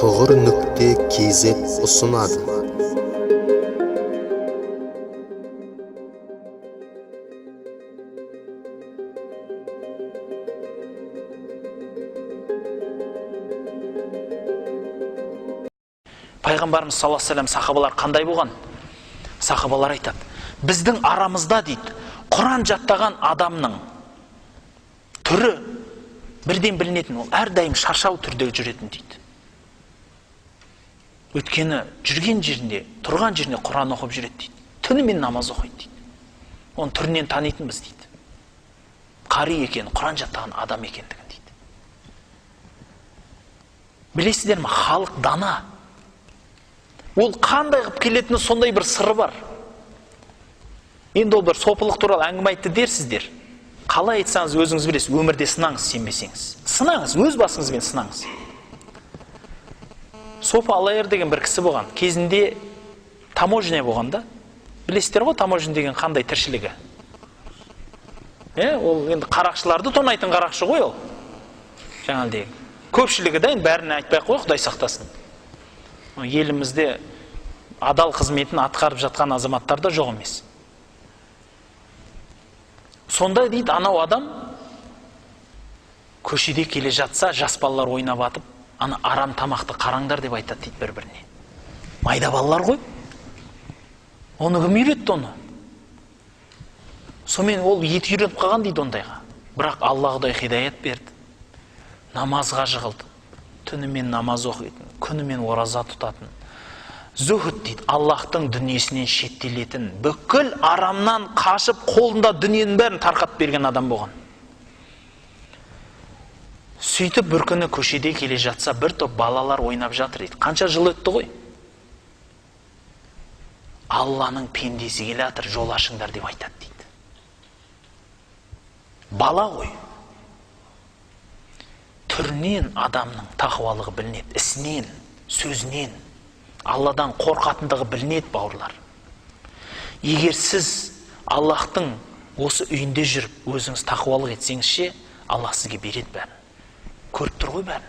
Tuğur.kz ұсынады. Пайғамбарымыз саллаллаху алейхи вассалам сахабалар қандай болған? Сахабалар айтады, біздің арамызда дейді, Құран жаттаған адамның түрі бірден білінетін, ол әрдайым шаршау түрде жүретін дейді. Өткені жүрген жерінде, тұрған жерінде Құран оқып жүреді дейді. Түнімен намаз оқиды дейді. Оның түрінен танитынбыз дейді. Қари екен, Құран жаттаған адам екендігін дейді. Білесіздер ме, халық дана. Ол қандай қып келетіні сондай бір сыры бар. Енді ол бір сопылық туралы әңгіме айтты дерсіздер. Қалай айтсаңыз өзіңіз білесіз, өмірде сынаңыз, сенбесеңіз. Сынаңыз, өз басыңызбен сынаңыз. Сопы Алайыр деген бір кісі болған. Кезінде таможня болғанда, білесіздер ғой, таможня деген қандай тіршілігі. Ол енді қарақшыларды тонайтын қарақшы ғой ол. Жаңағыдай. Көпшілігі де бәріне айтпай қой, Құдай сақтасын. Елімізде адал қызметін атқарып жатқан азаматтар да жоқ емес. Сонда дейді, анау адам көшеде келе жатса, жас балалар ойнап атып, ана арам тамақты қараңдар деп айтады дейді бір-біріне. Майда балалар ғой. Оны кім үйретті оны? Сонымен ол еті үйреніп қалған дейді ондайға. Бірақ Алла Құдай хидаят берді. Намазға жығылды. Түнімен намаз оқитын, күнімен ораза тұтатын. Зүхід дейді, Аллахтың дүниесінен шеттелетін, бүкіл арамнан қашып, қолында дүниенің бәрін тарқатып берген адам болған. Сөйтіп бір күні көшеде келе жатса, бір топ балалар ойнап жатыр дейді. Қанша жыл өтті ғой? Алланың пендесі келе жатыр, жол ашыңдар деп айтады дейді. Бала ғой. Түрінен адамның тақуалығы білінеді, ісінен, сөзінен, Алладан қорқатындығы білінеді, бауырлар. Егер сіз Аллахтың осы үйінде жүріп, өзіңіз тақуалық етсеңізше, Аллах сізге береді бәрін. Көріп тұр ғой бәрін.